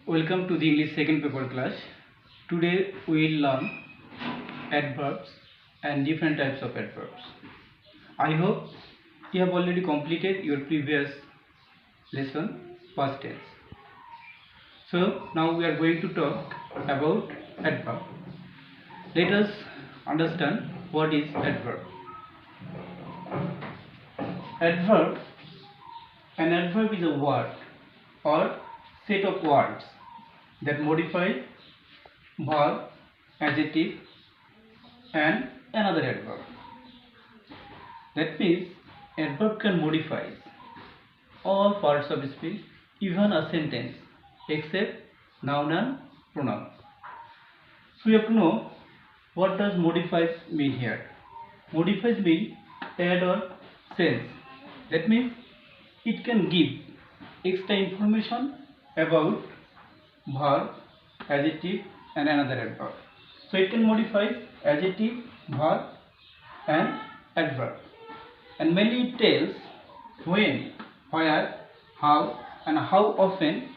Welcome to the English second paper class. Today we will learn adverbs and different types of adverbs. I hope you have already completed your previous lesson, past tense. So now we are going to talk about adverb. Let us understand what is adverb. Adverb. An adverb is a word or set of words that modify verb, adjective and another adverb. That means adverb can modify all parts of speech, even a sentence, except noun and pronoun. So you have to know what does modify mean here. Modifies mean add or change. That means it can give extra information about verb, adjective and another adverb. So it can modify adjective, verb and adverb. And mainly it tells when, where, how and how often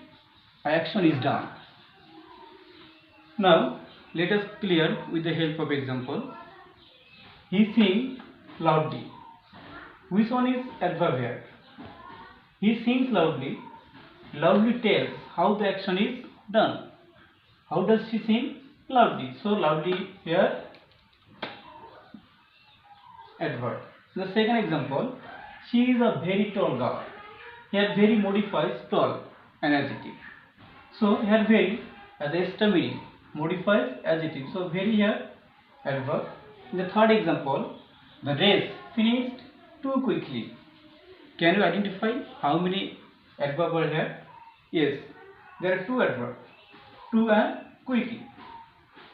action is done. Now let us clear with the help of example. He sings loudly. Which one is adverb here? He sings loudly. Loudly tells how the action is done. How does she sing? Loudly. So loudly here adverb. The second example, she is a very tall girl. Here very modifies tall, an adjective. So here very as extra meaning modifies adjective. So very here adverb. In the third example, the race finished too quickly. Can you identify how many adverbs are here? Yes, there are two adverbs, too and quickly.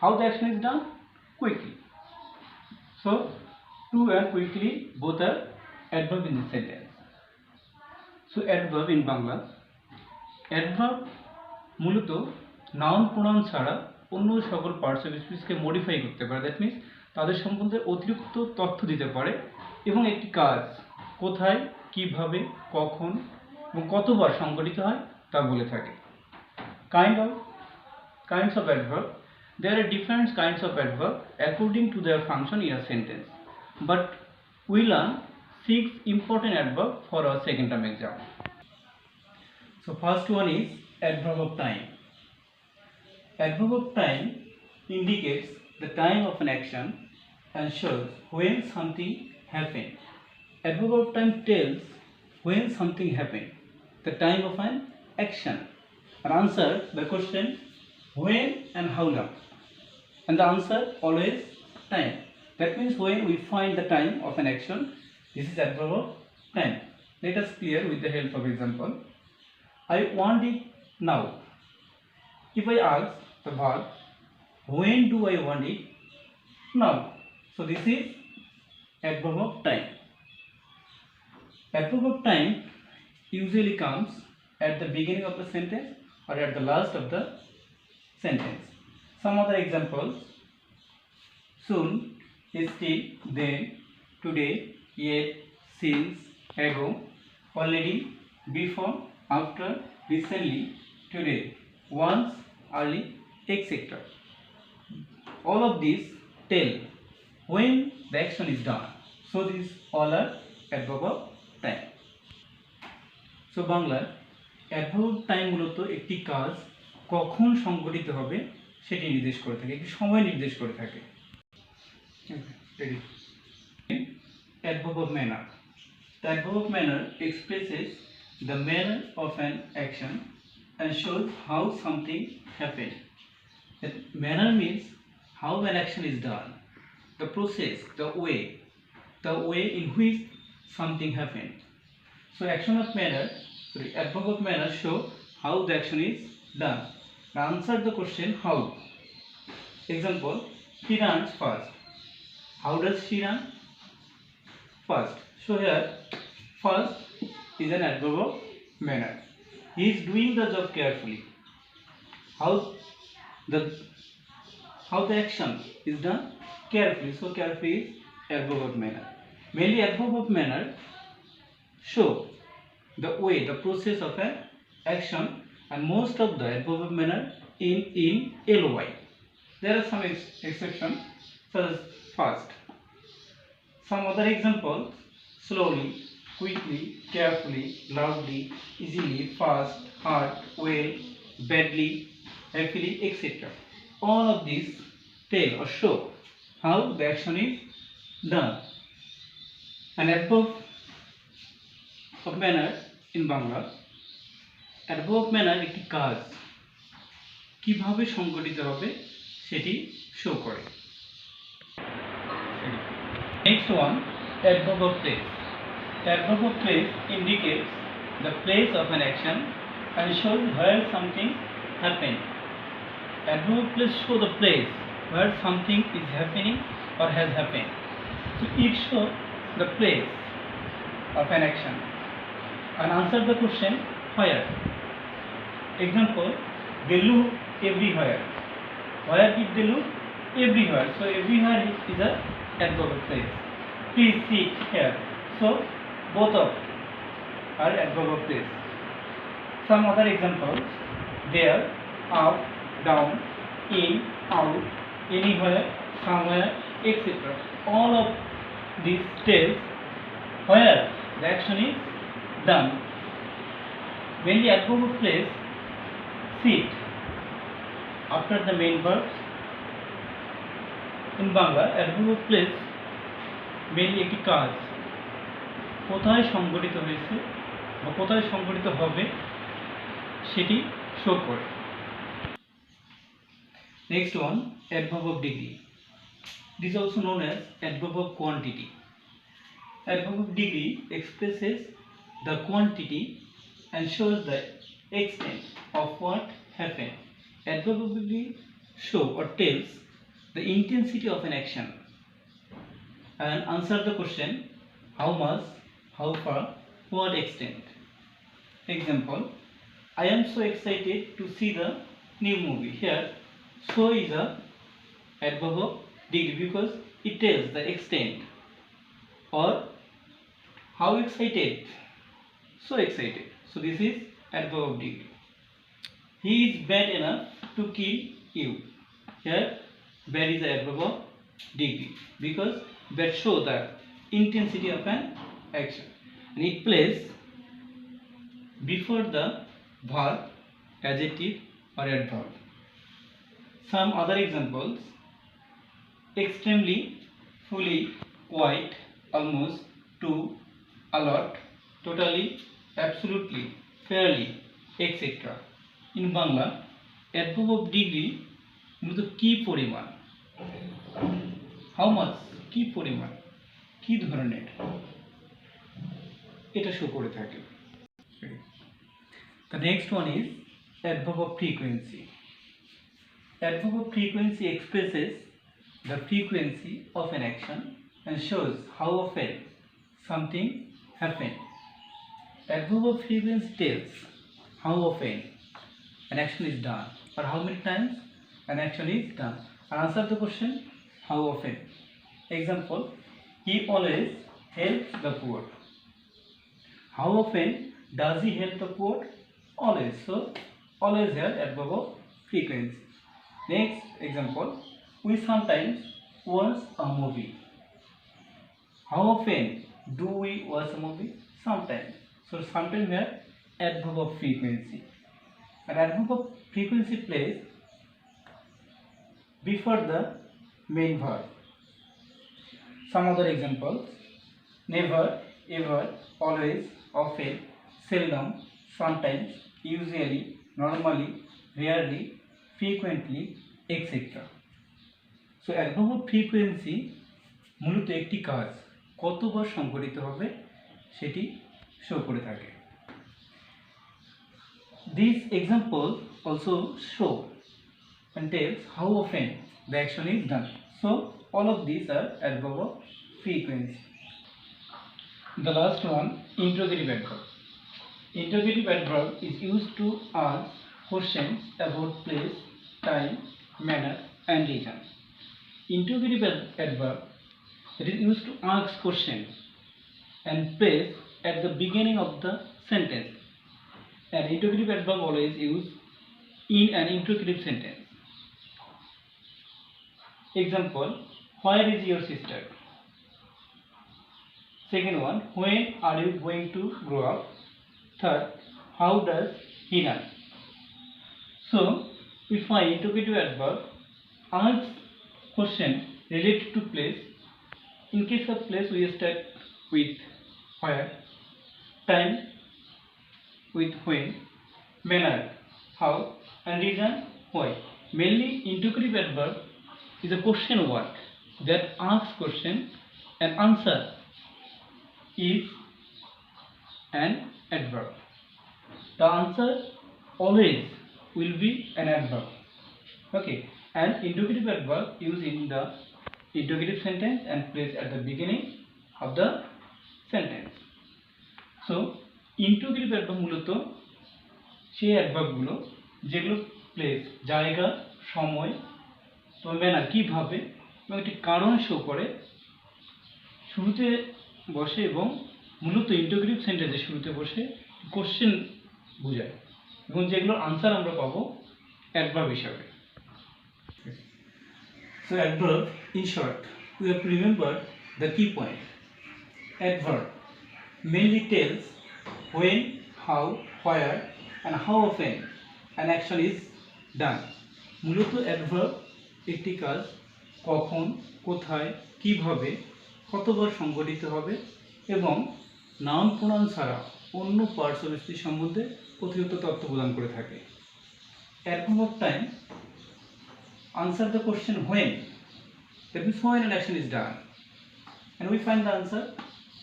How the action is done? Quickly. So too and quickly both are adverb in the sentence. So adverb in Bangla, adverb মূলত noun pronoun ছাড়া অন্য সকল parts of স্পিচকে modify করতে পারে। That means তাদের সম্বন্ধে অতিরিক্ত তথ্য দিতে পারে এবং একটি কাজ কোথায়, কিভাবে, কখন এবং কতবার সংঘটিত হয় তা বলে থাকে। Kinds of adverb. There are different kinds of adverb according to their function in a sentence. But we learn 6 important adverbs for our second term exam. So first one is adverb of time. Adverb of time indicates the time of an action and shows when something happened. Adverb of time tells when something happened, the time of an action, and answer the question when and how long. And the answer always time. That means when we find the time of an action, this is adverb of time. Let us clear with the help of example. I want it now. If I ask the verb, when do I want it? Now. So this is adverb of time. Adverb of time usually comes at the beginning of the sentence or at the last of the sentence. Some other examples: soon, still, then, today, yet, since, ago, already, before, after, recently, today, once, early, etc. All of these tell when the action is done. So these all are adverb of time. So বাংলায় adverb of time মূলত একটি কাজ কখন সংঘটিত হবে সেটি নির্দেশ করে থাকে, একটি সময় নির্দেশ করে থাকে। Adverb of manner. The adverb of manner expresses the manner of an action and shows how something happened. That manner means how an action is done, the process, the way in which something happened. So adverb of manner show how the action is done. Now answer the question how. Example: he runs fast. How does she run? Fast. So here first is an adverb of manner. He is doing the job carefully. How the action is done? Carefully. So carefully is adverb of manner. Mainly adverb of manner show the way, the process of an action and most of the adverb of manner in ly. There are some exceptions, such as fast. Some other examples: slowly, quickly, carefully, loudly, easily, fast, hard, well, badly, happily, etc. All of these tell or show how the action is done. An adverb of manner in Bangla, adverb of manner একটি কাজ কিভাবে সংগঠিত হবে সেটি show করে। Next one, adverb of place. Adverb of place indicates the place of an action and shows where something happened. Adverb of place show the place where something is happening or has happened. So it shows the place of an action and answer the question where. Example: they look everywhere. Where did they look? Everywhere. So everywhere is a adverb of place. Please sit here. So both of are adverb of place. Some other examples: there, up, down, in, out, anywhere, somewhere, etc. All of these tells where the action is done. When the adverb of place sit after the main verbs in Bangla, adverb of place mainly একটি কাজ কোথায় সংঘটিত হয়েছে বা কোথায় সংঘটিত হবে সেটি শো করে। Next one, adverb of degree. This is also known as adverb of quantity. Adverb of degree expresses the quantity and shows the extent of what happened. Adverb of degree show or tells the intensity of an action and answer the question how much, how far, what extent. Example: I am so excited to see the new movie. Here, so is a adverb of degree because it tells the extent or how excited, so excited. So this is adverb of degree. He is bad enough to kill you. Here, bad is the adverb of degree because that show the intensity of an action and it plays before the verb, adjective or adverb. Some other examples: extremely, fully, quite, almost, to, a lot, totally, absolutely, fairly, etc. In Bangla, adverb of degree মূলত কি পরিমাণ, how much, কি পরিমাণ, কি ধরনের, এটা show করে থাকে। The next one is adverb of frequency. Adverb of frequency expresses the frequency of an action and shows how often something happened. Adverb of frequency tells how often an action is done or how many times an action is done and answer the question how often. Example: he always helps the poor. How often does he help the poor? Always. So always here adverb of frequency. Next example: we sometimes watch a movie. How often do we watch a movie? Sometimes. So sometimes here adverb of frequency. An adverb of frequency plays before the main verb. Some other examples: never, ever, always, often, seldom, sometimes, usually, normally, rarely, frequently, etc. So adverb of frequency মূলত একটি কাজ কতবার সংঘটিত হবে সেটি show করে থাকে। These examples also show and tells how often the action is done. So all of these are adverb of frequency. The last one, interrogative adverb. Interrogative adverb is used to ask questions about place, time, manner and reason. Interrogative adverb, it is used to ask questions and place at the beginning of the sentence An interrogative adverb always used in an interrogative sentence. Example, where is your sister? Second one, when are you going to grow up? Third, how does he learn? So, we find interrogative adverb asks question related to place. In case of place, we start with where, time with when, manner how, and reason why. Mainly, interrogative adverb is a question word that asks question and answer is an adverb. The answer always will be an adverb. Okay, and interrogative adverb used in the interrogative sentence and placed at the beginning of the sentence. So, interrogative adverb মূলত সেই অ্যাডভার্বগুলো যেগুলো place জায়গা সময় তো manner কিভাবে এবং একটি কারণ শো করে শুরুতে বসে এবং মূলত ইন্টারোগেটিভ সেন্টেন্সের শুরুতে বসে কোশ্চেন বোঝায় এবং যেগুলোর আনসার আমরা পাবো অ্যাডভার্ব হিসাবে। So adverb, in short, we have to remember the key point. Adverb mainly tells when, how, where, and how often an action is done. মূলত adverb একটি কাজ কখন, কোথায়, কিভাবে, কতবার সংঘটিত হবে এবং নাউন প্রোনাউন ছাড়া অন্য পার্টস অফ স্পিচ সম্বন্ধে অতিরিক্ত তথ্য প্রদান করে থাকে। Adverb of time answer the question when. That means when an action is done, and we find the answer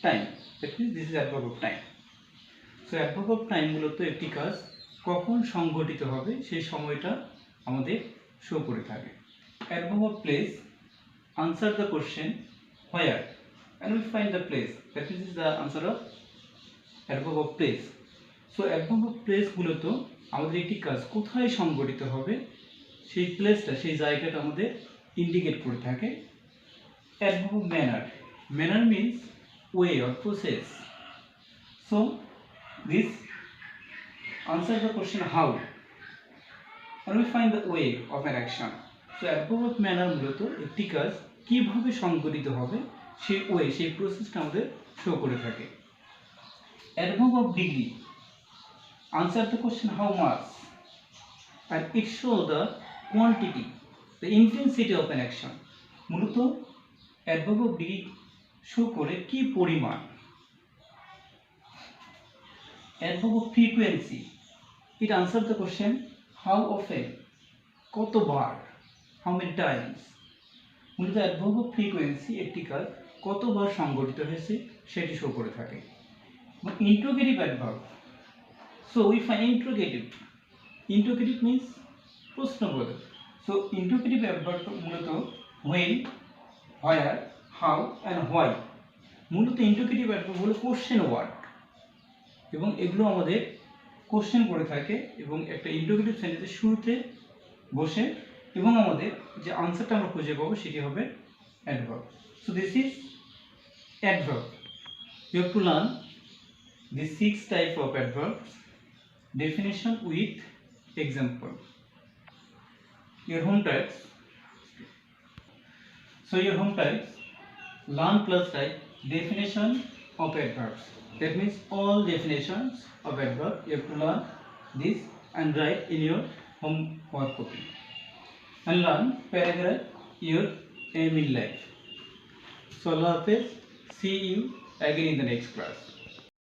time. That means this is adverb of time. So adverb of time মূলত একটি কাজ কখন সংঘটিত হবে সেই সময়টা আমাদের show করে থাকে। Adverb of place answer the question where, and we find the place. That means this is the answer of adverb of place. So adverb of place মূলত আমাদের একটি কাজ কোথায় সংঘটিত হবে সেই প্লেসটা সেই জায়গাটা আমাদের ইন্ডিকেট করে থাকে। Adverb of manner. Manner means way or process. So this answer the question how, and we find the way of an action. So adverb of manner মূলত একটি কাজ কিভাবে সংঘটিত হবে সেই ওয়ে সেই প্রসেসটা আমাদের শো করে থাকে। Adverb of degree answer the question how much, and it show the quantity, the intensity of an action. মূলত adverb of degree শো করে কি পরিমাণ। Adverb of frequency it answers the question how often, কতবার, how many times. মূলত adverb of frequency একটি কাজ কতবার সংঘটিত হয়েছে সেটি শো করে থাকে। Interrogative adverb, so we find interrogative means প্রশ্নবোধক। So interrogative adverb মূলত when, where, how, and why. মূলত interrogative adverb হলো কোশ্চেন ওয়ার্ড এবং এগুলো আমাদের কোশ্চেন করে থাকে এবং একটা ইন্টারোগেটিভ সেন্টেন্সের শুরুতে বসে এবং আমাদের যে আনসারটা আমরা খুঁজে পাবো সেটি হবে adverb. So this is adverb. You have to learn the 6 type of adverbs, definition with example. Your home types. So your home types, learn plus type definition of adverbs. That means all definitions of adverb you have to learn this and write in your homework copy. And learn paragraph your aim in life. So Allah Hafiz, see you again in the next class.